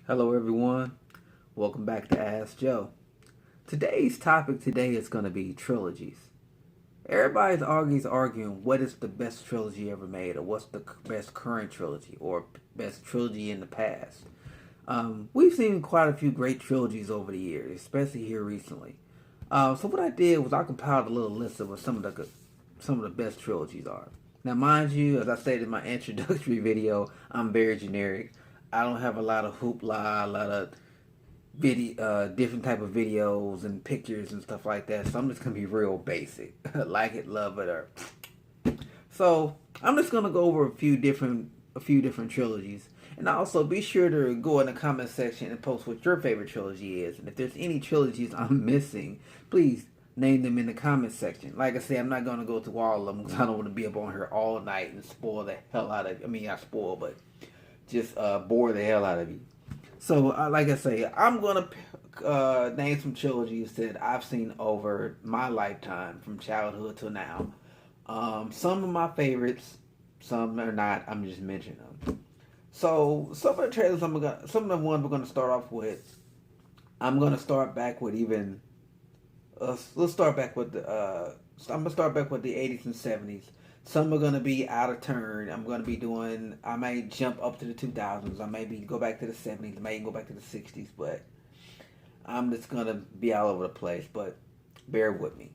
Hello, everyone. Welcome back to Ask Joe. Today's topic is going to be trilogies. Everybody's always arguing what is the best trilogy ever made, or what's the best current trilogy, or best trilogy in the past. We've seen quite a few great trilogies over the years, especially here recently. So what I did was I compiled a little list of what some of the best trilogies are. Now, mind you, as I stated in my introductory video, I'm very generic. I don't have a lot of hoopla, a lot of different type of videos and pictures and stuff like that. So I'm just gonna be real basic, like it, love it, or so. I'm just gonna go over a few different trilogies, and also be sure to go in the comment section and post what your favorite trilogy is. And if there's any trilogies I'm missing, please name them in the comment section. Like I said, I'm not gonna go through all of them because I don't want to be up on here all night and spoil the hell out of. I mean, not spoil, but just bore the hell out of you. So, like I say, I'm gonna name some trilogies that I've seen over my lifetime, from childhood to now. Some of my favorites, some are not. I'm just mentioning them. So, some of the ones we're gonna start off with. I'm gonna start back with even. Let's start back with the. I'm gonna start back with the 80s and 70s. Some are gonna be out of turn. I'm gonna be doing. I may jump up to the 2000s. I may go back to the 70s. I may go back to the 60s. But I'm just gonna be all over the place. But bear with me.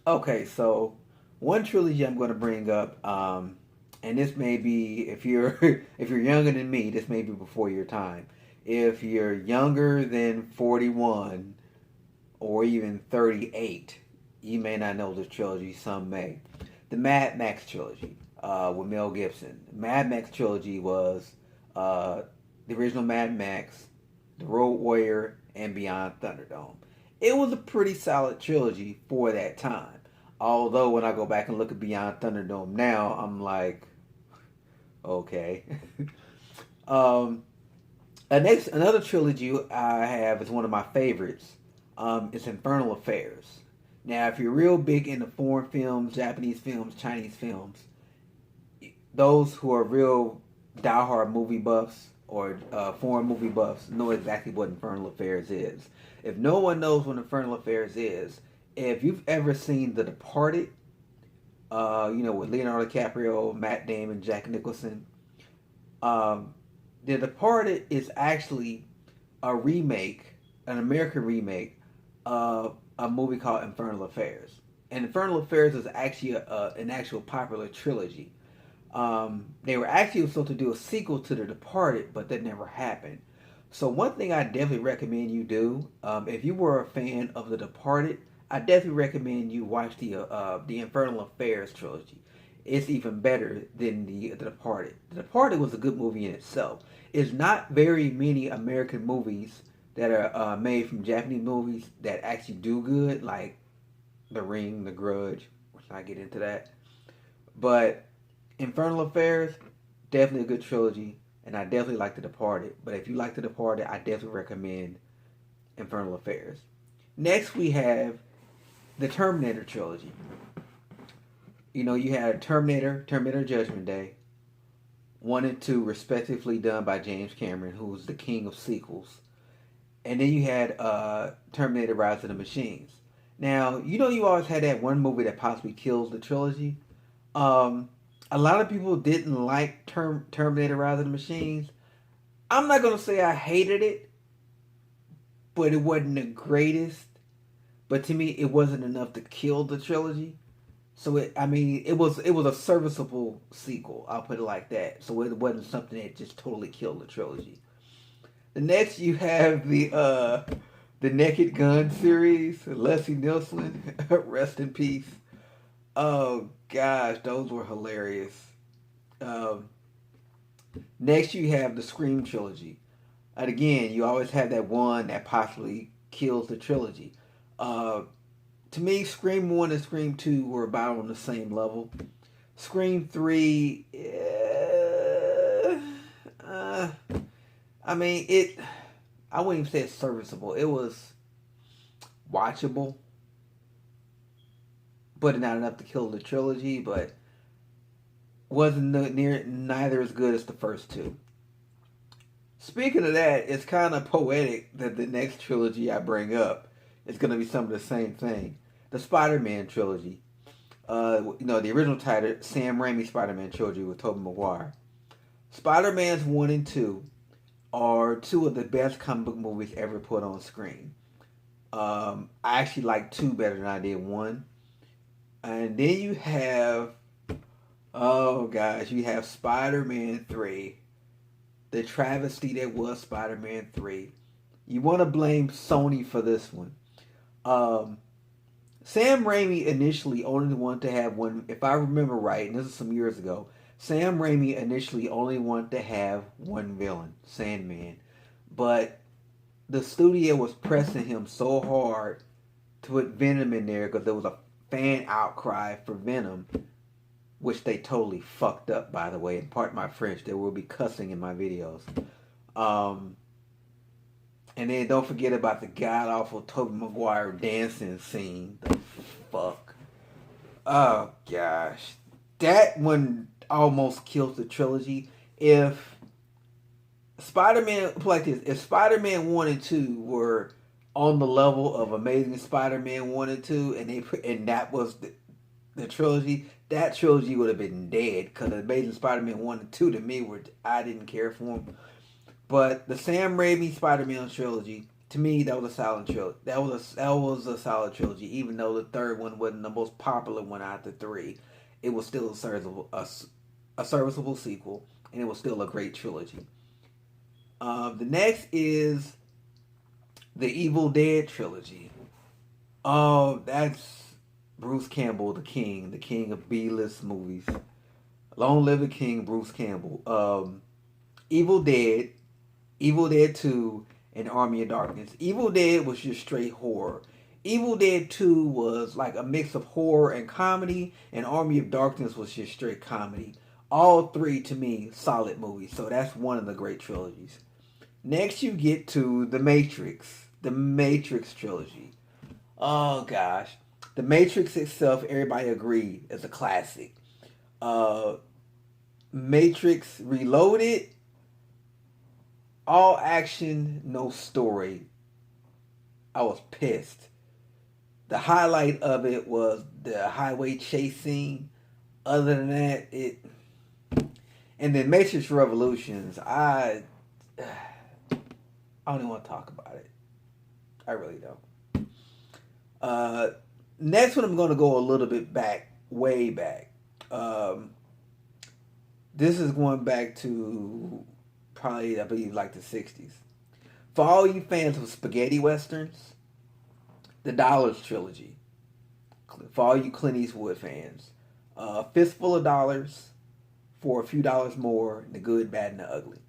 Okay, so one trilogy I'm gonna bring up, and this may be if you're if you're younger than me, this may be before your time. If you're younger than 41 or even 38, you may not know this trilogy. Some may. The Mad Max trilogy with Mel Gibson. The Mad Max trilogy was uh, the original Mad Max, The Road Warrior, and Beyond Thunderdome. It was a pretty solid trilogy for that time. Although when I go back and look at Beyond Thunderdome now, I'm like, okay. um, another trilogy I have is one of my favorites. It's Infernal Affairs. Now, if you're real big into foreign films, Japanese films, Chinese films, those who are real diehard movie buffs or foreign movie buffs know exactly what Infernal Affairs is. If no one knows what Infernal Affairs is, if you've ever seen The Departed, with Leonardo DiCaprio, Matt Damon, Jack Nicholson, um, The Departed is actually a remake, an American remake of a movie called Infernal Affairs. And Infernal Affairs is actually an actual popular trilogy. They were actually supposed to do a sequel to The Departed, but that never happened. So one thing I definitely recommend you do, if you were a fan of The Departed, I definitely recommend you watch the Infernal Affairs trilogy. It's even better than the Departed. The Departed was a good movie in itself. It's not very many American movies that are made from Japanese movies that actually do good, like The Ring, The Grudge. Let's not get into that. But Infernal Affairs, definitely a good trilogy, and I definitely like The Departed. But if you like The Departed, I definitely recommend Infernal Affairs. Next, we have the Terminator trilogy. You had Terminator Judgment Day, 1 and 2, respectively done by James Cameron, who's the king of sequels. And then you had Terminator Rise of the Machines. Now, you always had that one movie that possibly kills the trilogy. A lot of people didn't like Terminator Rise of the Machines. I'm not going to say I hated it, but it wasn't the greatest. But to me, it wasn't enough to kill the trilogy. So it was a serviceable sequel. I'll put it like that. So it wasn't something that just totally killed the trilogy. The next you have the Naked Gun series, Leslie Nielsen, rest in peace. Oh gosh, those were hilarious. Um, Next you have the Scream trilogy, and again you always have that one that possibly kills the trilogy. Uh, to me, Scream 1 and Scream 2 were about on the same level. Scream 3, I mean, I wouldn't even say it's serviceable. It was watchable, but not enough to kill the trilogy. But wasn't neither as good as the first two. Speaking of that, it's kind of poetic that the next trilogy I bring up is going to be some of the same thing. The Spider-Man trilogy. The original title, Sam Raimi Spider-Man trilogy with Tobey Maguire. Spider-Man's 1 and 2 are two of the best comic book movies ever put on screen. I actually like 2 better than I did 1. And then you have, oh gosh, you have Spider-Man 3, the travesty that was Spider-Man 3. You want to blame Sony for this one. Um, Sam Raimi initially only wanted to have one, if I remember right, and this is some years ago, Sam Raimi initially only wanted to have one villain, Sandman. But the studio was pressing him so hard to put Venom in there because there was a fan outcry for Venom, which they totally fucked up, by the way. And pardon my French, there will be cussing in my videos. And then don't forget about the god awful Tobey Maguire dancing scene. The fuck. Oh gosh. That one almost kills the trilogy. If Spider-Man, like this, if Spider-Man 1 and 2 were on the level of Amazing Spider-Man 1 and 2, and that was the trilogy, that trilogy would have been dead, because Amazing Spider-Man 1 and 2 to me I didn't care for them. But the Sam Raimi Spider-Man trilogy, to me, that was a solid trilogy. That was a solid trilogy, even though the third one wasn't the most popular one out of the 3. It was still a serviceable sequel, and it was still a great trilogy. The next is the Evil Dead trilogy. Oh, that's Bruce Campbell, the king of B-list movies. Long live the king, Bruce Campbell. Evil Dead, Evil Dead 2, and Army of Darkness. Evil Dead was just straight horror. Evil Dead 2 was like a mix of horror and comedy, and Army of Darkness was just straight comedy. All 3, to me, solid movies. So that's one of the great trilogies. Next, you get to The Matrix. The Matrix trilogy. Oh, gosh. The Matrix itself, everybody agreed, is a classic. Matrix Reloaded, all action, no story. I was pissed. The highlight of it was the highway chase scene. Other than that, and then Matrix Revolutions, I don't even want to talk about it. I really don't. Next one, I'm going to go a little bit back, way back. This is going back to probably, I believe, like the 60s. For all you fans of spaghetti westerns, the Dollars trilogy. For all you Clint Eastwood fans, Fistful of Dollars, For a Few Dollars More, The Good, Bad, and the Ugly.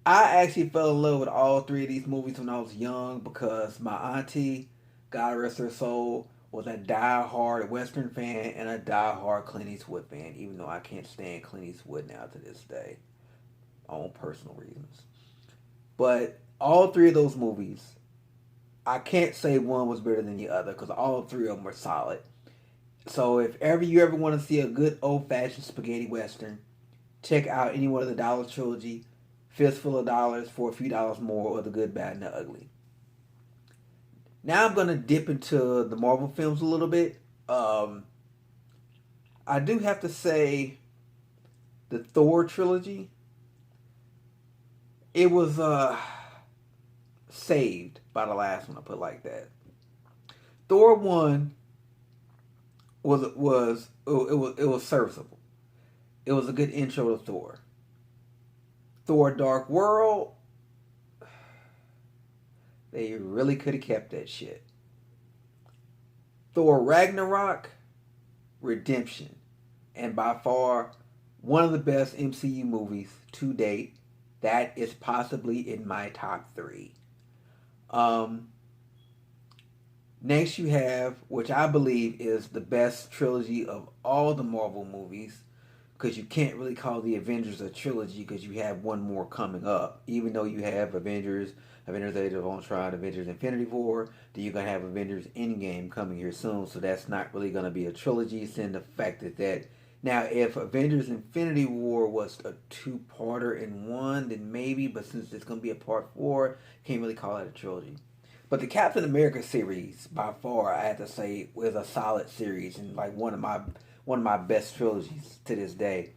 I actually fell in love with all 3 of these movies when I was young because my auntie, God rest her soul, was a die-hard Western fan and a die-hard Clint Eastwood fan, even though I can't stand Clint Eastwood now to this day, on personal reasons. But all 3 of those movies, I can't say one was better than the other because all 3 of them were solid. So if you ever want to see a good old-fashioned spaghetti western, check out any one of the Dollars trilogy, Fistful of Dollars, For a Few Dollars More, or The Good, Bad, and the Ugly. Now I'm going to dip into the Marvel films a little bit. I do have to say the Thor trilogy, it was saved by the last one, I put it like that. Thor 1 was serviceable. It was a good intro to Thor. Thor Dark World, they really could have kept that shit. Thor Ragnarok, redemption. And by far, one of the best MCU movies to date. That is possibly in my top 3. Next you have, which I believe is the best trilogy of all the Marvel movies, because you can't really call the Avengers a trilogy because you have one more coming up. Even though you have Avengers Age of Ultron, Avengers Infinity War, then you're going to have Avengers Endgame coming here soon, so that's not really going to be a trilogy, since the fact that Now, if Avengers Infinity War was a two-parter in one, then maybe, but since it's going to be a part four, can't really call it a trilogy. But the Captain America series, by far, I have to say, was a solid series and like one of my best trilogies to this day.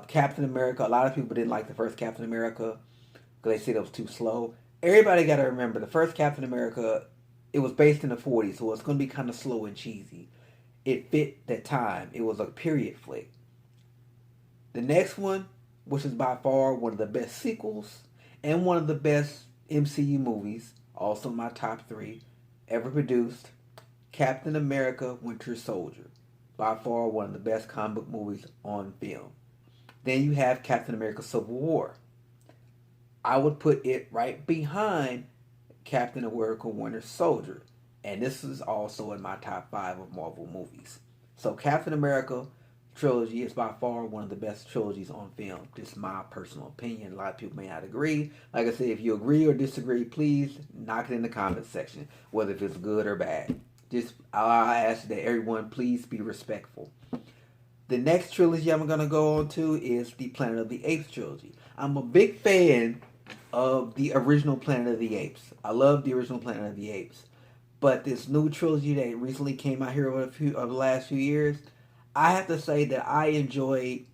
Captain America, a lot of people didn't like the first Captain America because they said it was too slow. Everybody got to remember, the first Captain America, it was based in the 40s, so it's going to be kind of slow and cheesy. It fit that time. It was a period flick. The next one, which is by far one of the best sequels and one of the best MCU movies, also my top three ever produced, Captain America Winter Soldier. By far one of the best comic book movies on film. Then you have Captain America Civil War. I would put it right behind Captain America Winter Soldier. And this is also in my top 5 of Marvel movies. So Captain America trilogy is by far one of the best trilogies on film. Just my personal opinion. A lot of people may not agree. Like I said, if you agree or disagree, please knock it in the comments section, whether if it's good or bad. Just I ask that everyone please be respectful. The next trilogy I'm going to go on to is the Planet of the Apes trilogy. I'm a big fan of the original Planet of the Apes. I love the original Planet of the Apes. But this new trilogy that recently came out here over the last few years, I have to say that I enjoyed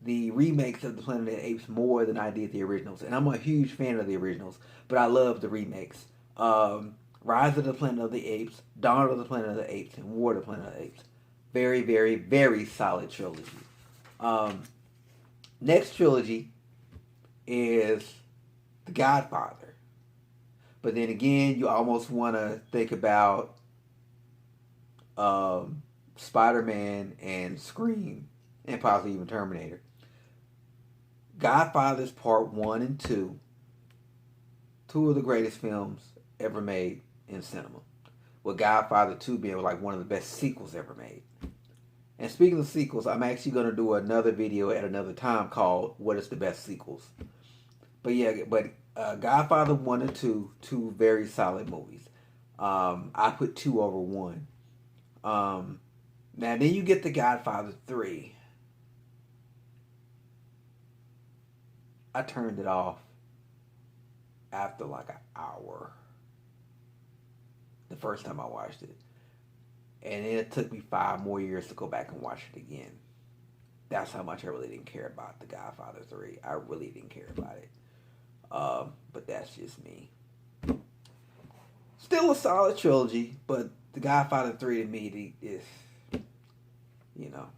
the remakes of the Planet of the Apes more than I did the originals. And I'm a huge fan of the originals, but I love the remakes. Rise of the Planet of the Apes, Dawn of the Planet of the Apes, and War of the Planet of the Apes. Very, very, very solid trilogy. Next trilogy is The Godfather. But then again, you almost want to think about Spider-Man and Scream and possibly even Terminator. Godfather's Part 1 and 2. Two of the greatest films ever made in cinema. With Godfather 2 being like one of the best sequels ever made. And speaking of sequels, I'm actually going to do another video at another time called What is the Best Sequels? But Godfather 1 and 2, two very solid movies. I put 2 over 1. Now then you get the Godfather 3. I turned it off after like an hour. The first time I watched it. And it took me 5 more years to go back and watch it again. That's how much I really didn't care about The Godfather 3. I really didn't care about it. But that's just me. Still a solid trilogy, but The Godfather 3 to me is, you know.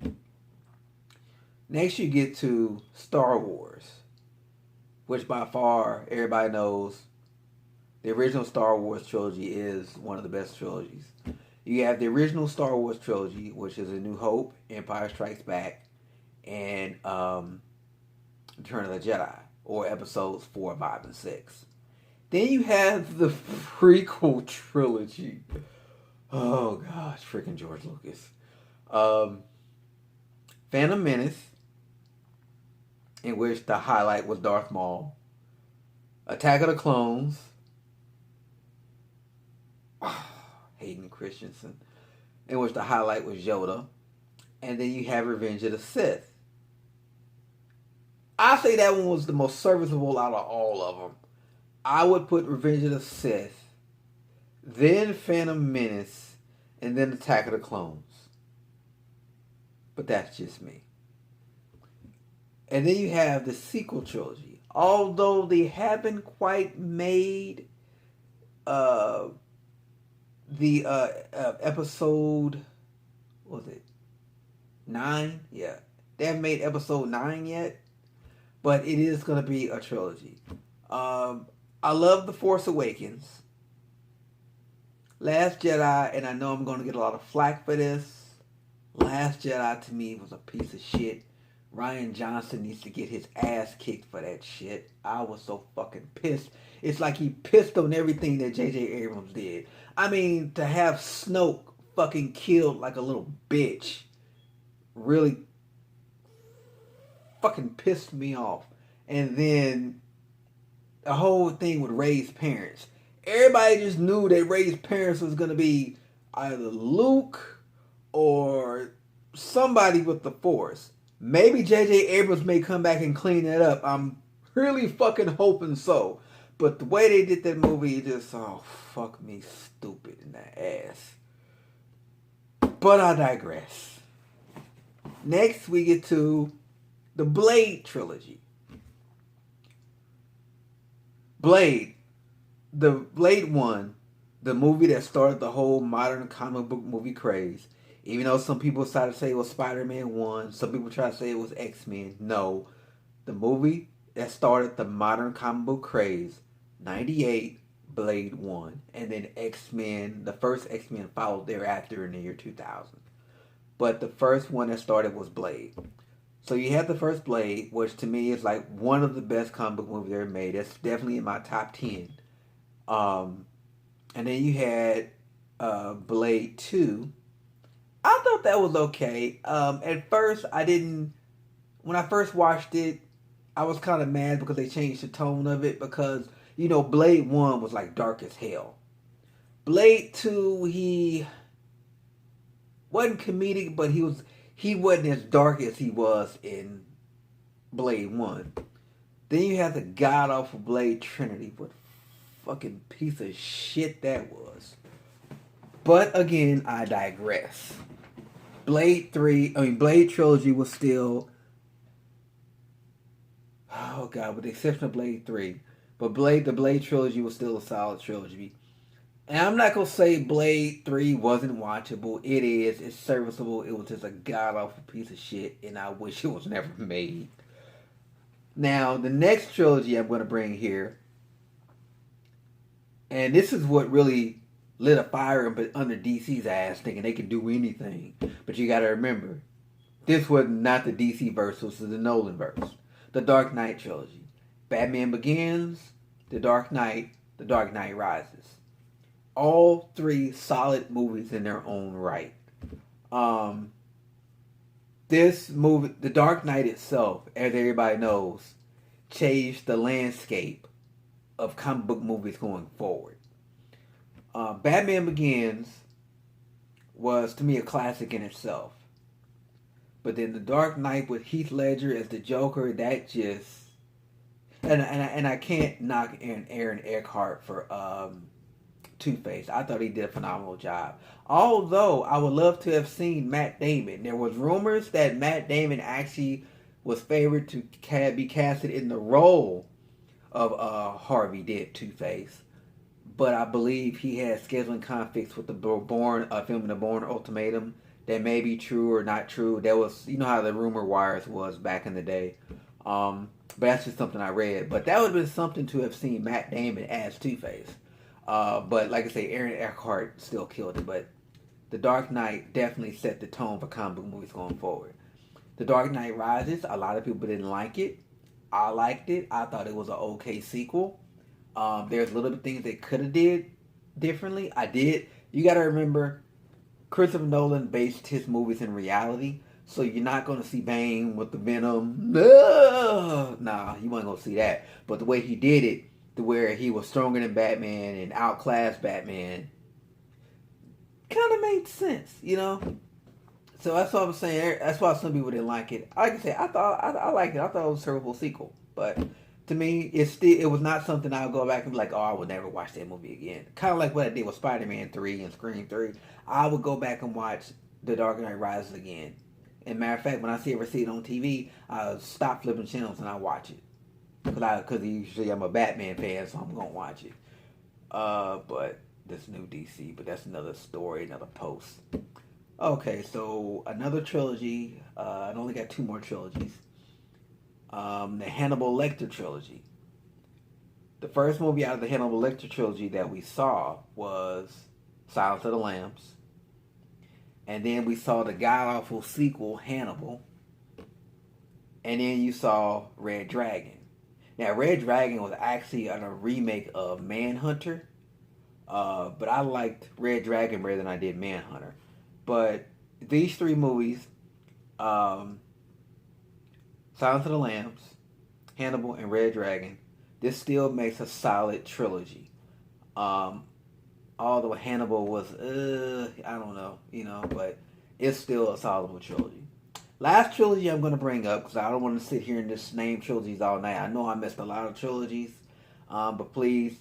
Next you get to Star Wars, which by far everybody knows the original Star Wars trilogy is one of the best trilogies. You have the original Star Wars trilogy, which is A New Hope, Empire Strikes Back, and Return of the Jedi, or episodes 4, 5, and 6. Then you have the prequel trilogy. Oh gosh, freaking George Lucas. Phantom Menace, in which the highlight was Darth Maul. Attack of the Clones. Hayden Christensen, in which the highlight was Yoda. And then you have Revenge of the Sith. I say that one was the most serviceable out of all of them. I would put Revenge of the Sith, then Phantom Menace, and then Attack of the Clones. But that's just me. And then you have the sequel trilogy. Although they haven't quite made the episode, what was it, 9? Yeah. They haven't made episode 9 yet. But it is going to be a trilogy. I love The Force Awakens. Last Jedi, and I know I'm going to get a lot of flack for this. Last Jedi to me was a piece of shit. Rian Johnson needs to get his ass kicked for that shit. I was so fucking pissed. It's like he pissed on everything that J.J. Abrams did. I mean, to have Snoke fucking killed like a little bitch really fucking pissed me off. And then the whole thing with Rey's parents. Everybody just knew that Rey's parents was going to be either Luke or somebody with the Force. Maybe J.J. Abrams may come back and clean that up. I'm really fucking hoping so. But the way they did that movie, it just, oh, fuck me stupid in the ass. But I digress. Next, we get to the Blade trilogy. Blade. The Blade 1, the movie that started the whole modern comic book movie craze. Even though some people decided to say it was Spider-Man 1, some people try to say it was X-Men. No. The movie that started the modern comic book craze, 98, Blade 1. And then X-Men, the first X-Men followed thereafter in the year 2000. But the first one that started was Blade. So you had the first Blade, which to me is like one of the best comic book movies ever made. That's definitely in my top 10. And then you had Blade 2. I thought that was okay. At first, when I first watched it, I was kind of mad because they changed the tone of it because, Blade 1 was like dark as hell. Blade 2, he wasn't comedic, but he wasn't as dark as he was in Blade 1. Then you have the god-awful Blade Trinity. What fucking piece of shit that was. But again, I digress. Blade Trilogy was still, oh god, with the exception of Blade 3. But the Blade Trilogy was still a solid trilogy. And I'm not going to say Blade 3 wasn't watchable. It is. It's serviceable. It was just a god-awful piece of shit, and I wish it was never made. Now, the next trilogy I'm going to bring here, and this is what really lit a fire under DC's ass, thinking they can do anything. But you got to remember, this was not the DC verse, this was the Nolan verse. The Dark Knight trilogy. Batman Begins, The Dark Knight Rises. All three solid movies in their own right. This movie, The Dark Knight itself, as everybody knows, changed the landscape of comic book movies going forward. Batman Begins was, to me, a classic in itself. But then The Dark Knight with Heath Ledger as the Joker, that just... And I can't knock Aaron Eckhart for Two-Face. I thought he did a phenomenal job. Although, I would love to have seen Matt Damon. There was rumors that Matt Damon actually was favored to be casted in the role of Harvey Dent Two-Face. But I believe he had scheduling conflicts with the filming the Bourne Ultimatum. That may be true or not true. That was, how the rumor wires was back in the day. But that's just something I read. But that would have been something to have seen Matt Damon as Two-Face. But like I say, Aaron Eckhart still killed it. But The Dark Knight definitely set the tone for comic book movies going forward. The Dark Knight Rises, a lot of people didn't like it. I liked it. I thought it was an okay sequel. There's little things they could have did differently. I did. You got to remember, Christopher Nolan based his movies in reality. So you're not going to see Bane with the Venom. Nah, you wasn't going to see that. But the way he did it, to where he was stronger than Batman and outclassed Batman, kind of made sense, So that's what I'm saying. That's why some people didn't like it. Like I said, I liked it. I thought it was a terrible sequel. But to me, it was not something I would go back and be like, oh, I would never watch that movie again. Kind of like what I did with Spider-Man 3 and Scream 3. I would go back and watch The Dark Knight Rises again. And matter of fact, when I ever see it on TV, I'll stop flipping channels and I watch it. Because usually I'm a Batman fan, so I'm going to watch it. But this new DC, but that's another story, another post. Okay, so another trilogy. I only got 2 more trilogies. The Hannibal Lecter trilogy. The first movie out of the Hannibal Lecter trilogy that we saw was Silence of the Lambs. And then we saw the god-awful sequel, Hannibal. And then you saw Red Dragon. Now, Red Dragon was actually a remake of Manhunter. But I liked Red Dragon better than I did Manhunter. But these 3 movies, Silence of the Lambs, Hannibal, and Red Dragon, this still makes a solid trilogy. Although Hannibal was, I don't know, but it's still a solid trilogy. Last trilogy I'm going to bring up, because I don't want to sit here and just name trilogies all night. I know I missed a lot of trilogies, but please,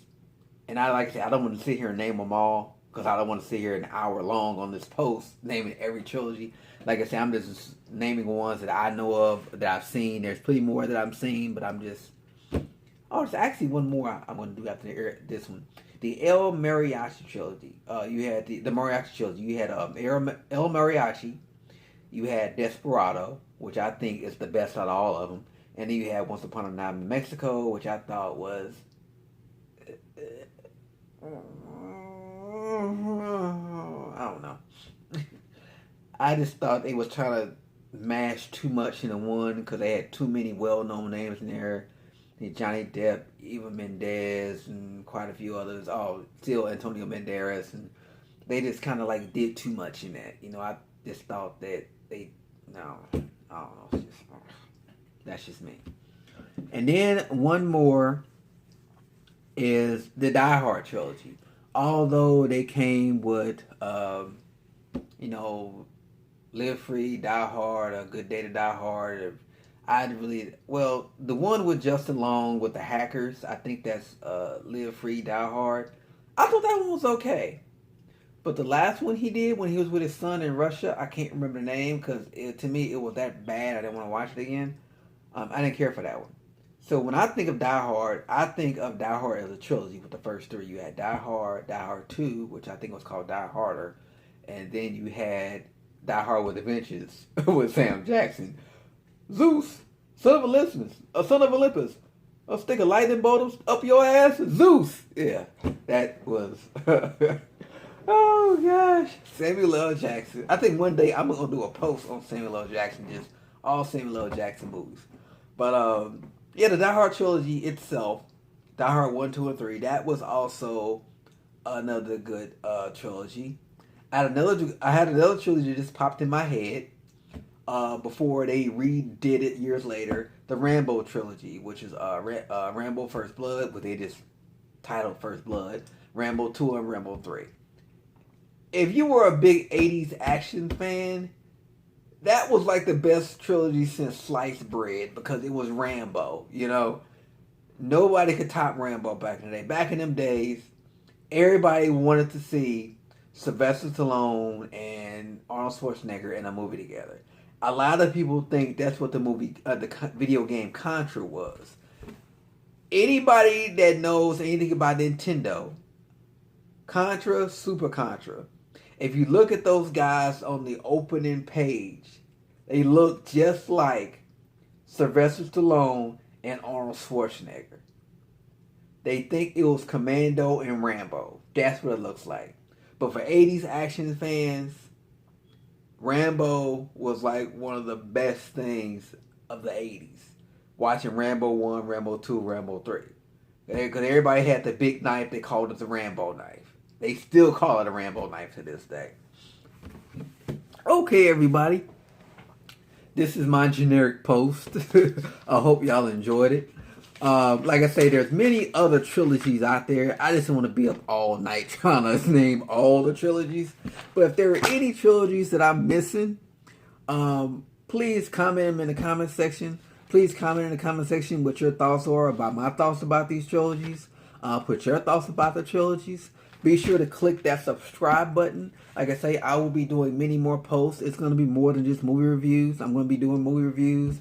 and I like I said, I don't want to sit here and name them all, because I don't want to sit here an hour long on this post naming every trilogy. Like I said, I'm just naming ones that I know of, that I've seen. There's plenty more that I've seen, but I'm just... Oh, there's actually one more I'm going to do after this one. The El Mariachi trilogy. You had the Mariachi trilogy. You had El Mariachi. You had Desperado, which I think is the best out of all of them. And then you had Once Upon a Time in Mexico, which I thought was... I don't know. I just thought they was trying to mash too much into one, because they had too many well-known names in there. Johnny Depp, Eva Mendes, and quite a few others. Oh, still Antonio Banderas, and they just kind of like did too much in that. You know, I just thought that no, I don't know. It's just, that's just me. And then one more is the Die Hard trilogy. Although they came with, Live Free, Die Hard, A Good Day to Die Hard. The one with Justin Long with the hackers, I think that's Live Free, Die Hard. I thought that one was okay. But the last one he did when he was with his son in Russia, I can't remember the name, because to me it was that bad I didn't want to watch it again. I didn't care for that one. So when I think of Die Hard, I think of Die Hard as a trilogy with the first three. You had Die Hard, Die Hard 2, which I think was called Die Harder, and then you had Die Hard with a Vengeance with Sam Jackson. Zeus, son of Olympus, a stick of lightning bolt up your ass, Zeus. Yeah, that was... Oh gosh, Samuel L. Jackson. I think one day I'm gonna do a post on Samuel L. Jackson, just all Samuel L. Jackson movies. But the Die Hard trilogy itself, Die Hard 1, 2, and 3, that was also another good trilogy. I had another trilogy that just popped in my head before they redid it years later. The Rambo trilogy, which is Rambo First Blood, but they just titled First Blood, Rambo 2, and Rambo 3. If you were a big 80s action fan, that was like the best trilogy since sliced bread, because it was Rambo, you know. Nobody could top Rambo back in the day. Back in them days, everybody wanted to see Sylvester Stallone and Arnold Schwarzenegger in a movie together. A lot of people think that's what the video game Contra was. Anybody that knows anything about Nintendo, Contra, Super Contra, if you look at those guys on the opening page, they look just like Sylvester Stallone and Arnold Schwarzenegger. They think it was Commando and Rambo. That's what it looks like. But for 80s action fans, Rambo was like one of the best things of the 80s. Watching Rambo 1, Rambo 2, Rambo 3. Because everybody had the big knife, they called it the Rambo knife. They still call it a Rambo knife to this day. Okay, everybody. This is my generic post. I hope y'all enjoyed it. Like I say, there's many other trilogies out there. I just want to be up all night trying to name all the trilogies. But if there are any trilogies that I'm missing, please comment them in the comment section. Please comment in the comment section what your thoughts are about my thoughts about these trilogies. Put your thoughts about the trilogies. Be sure to click that subscribe button. Like I say, I will be doing many more posts. It's going to be more than just movie reviews. I'm going to be doing movie reviews,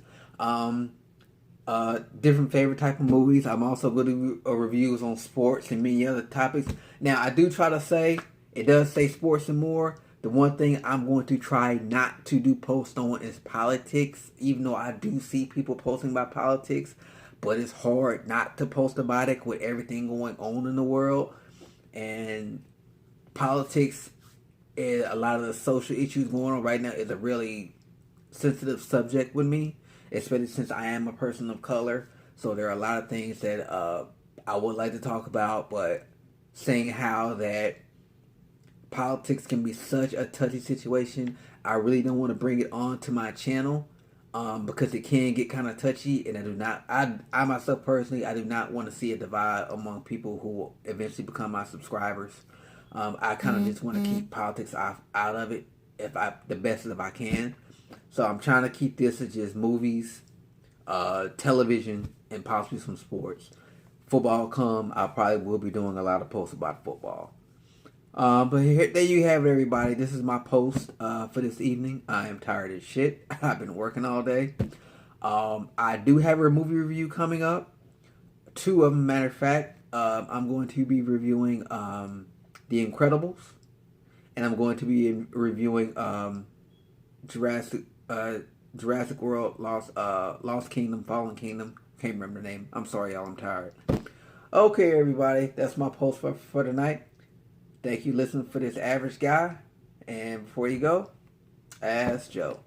different favorite type of movies. I'm also going to do reviews on sports and many other topics. Now, I do try to say, it does say sports and more. The one thing I'm going to try not to do post on is politics, even though I do see people posting about politics. But it's hard not to post about it with everything going on in the world. And politics and a lot of the social issues going on right now is a really sensitive subject with me, especially since I am a person of color. So there are a lot of things that I would like to talk about, but saying how that politics can be such a touchy situation, I really don't want to bring it on to my channel because it can get kind of touchy, and I myself personally, I do not want to see a divide among people who will eventually become my subscribers. I kind of just want to keep politics out of it. the best if I can. So I'm trying to keep this as just movies, television, and possibly some sports. Football come, I probably will be doing a lot of posts about football. But there you have it, everybody. This is my post for this evening. I am tired as shit. I've been working all day. I do have a movie review coming up. 2 of them, matter of fact. I'm going to be reviewing The Incredibles, and I'm going to be reviewing Jurassic World, Lost Kingdom, Fallen Kingdom. Can't remember the name. I'm sorry, y'all. I'm tired. Okay, everybody. That's my post for tonight. Thank you, listening for this average guy. And before you go, Ask Joe.